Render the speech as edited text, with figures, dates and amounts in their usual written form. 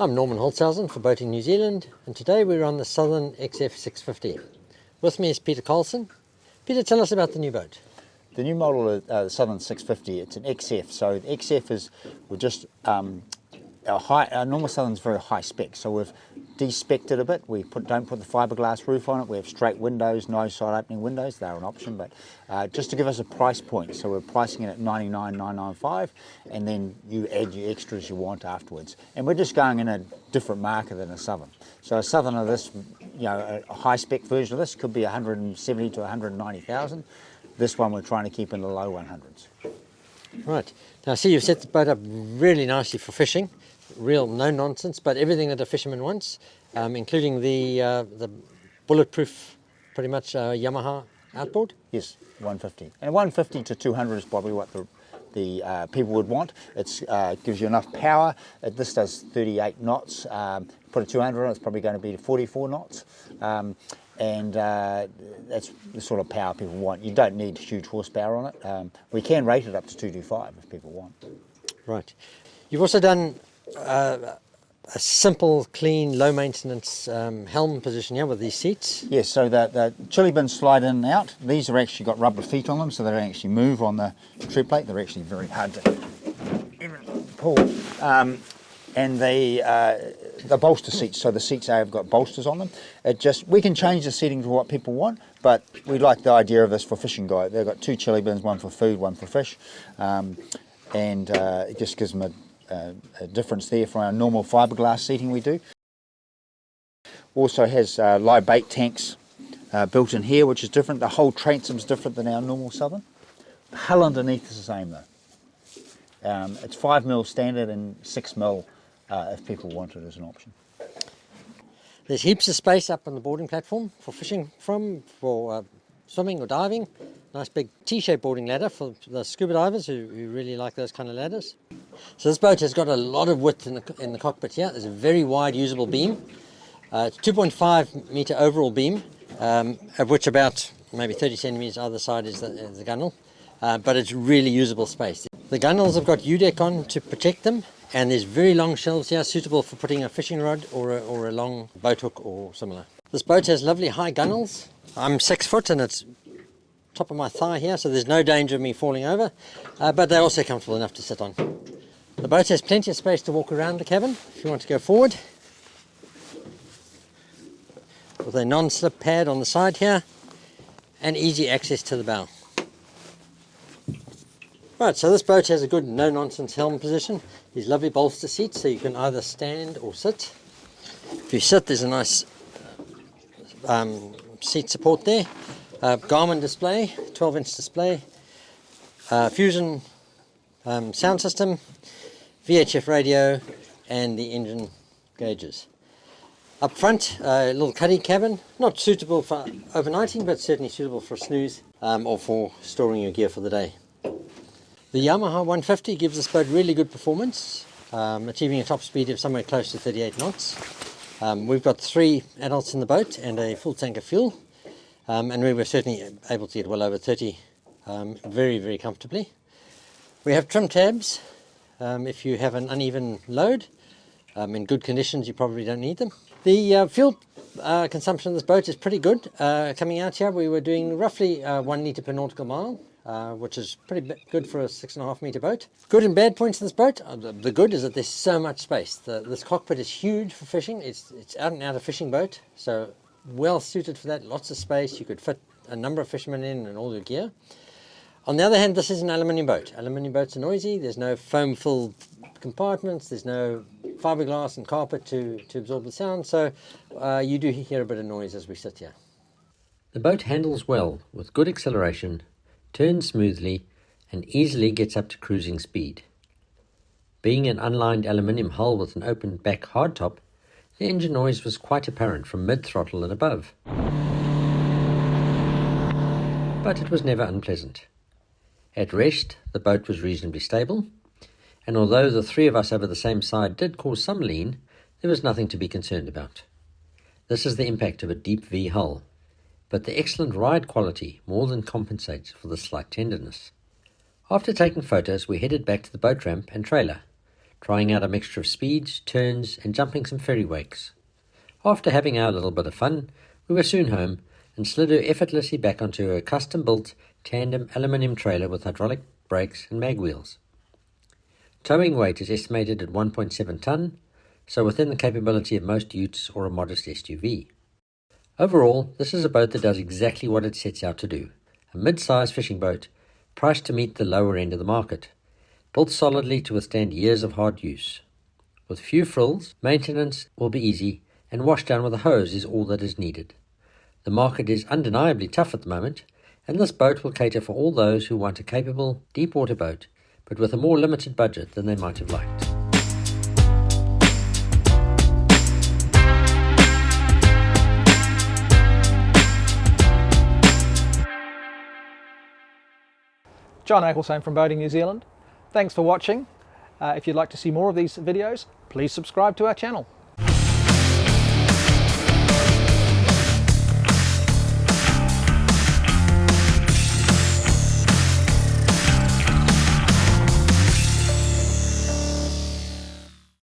I'm Norman Holtzhausen for Boating New Zealand, and today we're on the Southern XF650. With me is Peter Carlson. Peter, tell us about the new boat. The new model of the Southern 650, it's an XF. So the XF is, we're just, our normal Southern's very high spec, so we've de-specced it a bit. We don't put the fiberglass roof on it. We have straight windows, no side opening windows. They're an option, but just to give us a price point. So we're pricing it at $99,995, and then you add your extras you want afterwards. And we're just going in a different market than a Southern. So a Southern of this, you know, a high spec version of this could be 170 to 190,000. This one we're trying to keep in the low 100s. Right. Now see, you've set the boat up really nicely for fishing. Real no nonsense, but everything that a fisherman wants, including the bulletproof, pretty much Yamaha outboard. Yes, 150. And 150 to 200 is probably what the people would want. It gives you enough power. This does 38 knots. Put a 200 on, it's probably going to be 44 knots. And that's the sort of power people want. You don't need huge horsepower on it. We can rate it up to 225 if people want. Right. You've also done a simple, clean, low maintenance helm position here with these seats. Yes, so the chili bins slide in and out. These are actually got rubber feet on them, so they don't actually move on the tread plate. They're actually very hard to pull. And the bolster seats, so the seats have got bolsters on them. We can change the setting to what people want, but we like the idea of this for fishing guys. They've got two chili bins, one for food, one for fish, and it just gives them a difference there from our normal fiberglass seating we do. Also has live bait tanks built in here, which is different. The whole transom's different than our normal Southern. The hull underneath is the same though. It's 5mm standard and 6mm if people want it as an option. There's heaps of space up on the boarding platform for fishing from, for swimming or diving. Nice big T-shaped boarding ladder for the scuba divers who really like those kind of ladders. So this boat has got a lot of width in the cockpit here. There's a very wide usable beam. It's 2.5 meter overall beam, of which about maybe 30 centimeters either side is the gunnel. But it's really usable space. The gunnels have got U-deck on to protect them, and there's very long shelves here suitable for putting a fishing rod or a long boat hook or similar. This boat has lovely high gunnels. I'm 6 foot and it's top of my thigh here, so there's no danger of me falling over, but they're also comfortable enough to sit on. The boat has plenty of space to walk around the cabin if you want to go forward, with a non-slip pad on the side here and easy access to the bow. Right, so this boat has a good no-nonsense helm position. These lovely bolster seats, so you can either stand or sit. If you sit, there's a nice seat support there. Garmin display, 12-inch display, Fusion sound system, VHF radio, and the engine gauges. Up front, a little cuddy cabin, not suitable for overnighting, but certainly suitable for a snooze or for storing your gear for the day. The Yamaha 150 gives this boat really good performance, achieving a top speed of somewhere close to 38 knots. We've got 3 adults in the boat and a full tank of fuel, and we were certainly able to get well over 30 very, very comfortably. We have trim tabs if you have an uneven load. In good conditions you probably don't need them. The fuel consumption of this boat is pretty good. Coming out here we were doing roughly 1 litre per nautical mile, which is pretty good for a 6.5 metre boat. Good and bad points in this boat. The good is that there's so much space. This cockpit is huge for fishing. It's out and out a fishing boat, so well suited for that. Lots of space. You could fit a number of fishermen in and all your gear. On the other hand, this is an aluminium boat. Aluminium boats are noisy. There's no foam-filled compartments. There's no fiberglass and carpet to absorb the sound, so you do hear a bit of noise as we sit here. The boat handles well with good acceleration, turns smoothly, and easily gets up to cruising speed. Being an unlined aluminium hull with an open back hardtop, the engine noise was quite apparent from mid-throttle and above. But it was never unpleasant. At rest, the boat was reasonably stable, and although the 3 of us over the same side did cause some lean, there was nothing to be concerned about. This is the impact of a deep V hull, but the excellent ride quality more than compensates for the slight tenderness. After taking photos, we headed back to the boat ramp and trailer, trying out a mixture of speeds, turns and jumping some ferry wakes. After having our little bit of fun, we were soon home and slid her effortlessly back onto her custom-built tandem aluminium trailer with hydraulic brakes and mag wheels. Towing weight is estimated at 1.7 tonne, so within the capability of most utes or a modest SUV. Overall, this is a boat that does exactly what it sets out to do. A mid-sized fishing boat, priced to meet the lower end of the market, built solidly to withstand years of hard use. With few frills, maintenance will be easy, and wash down with a hose is all that is needed. The market is undeniably tough at the moment, and this boat will cater for all those who want a capable, deep-water boat, but with a more limited budget than they might have liked. John Ecclestone from Boating New Zealand. Thanks for watching. If you'd like to see more of these videos, please subscribe to our channel.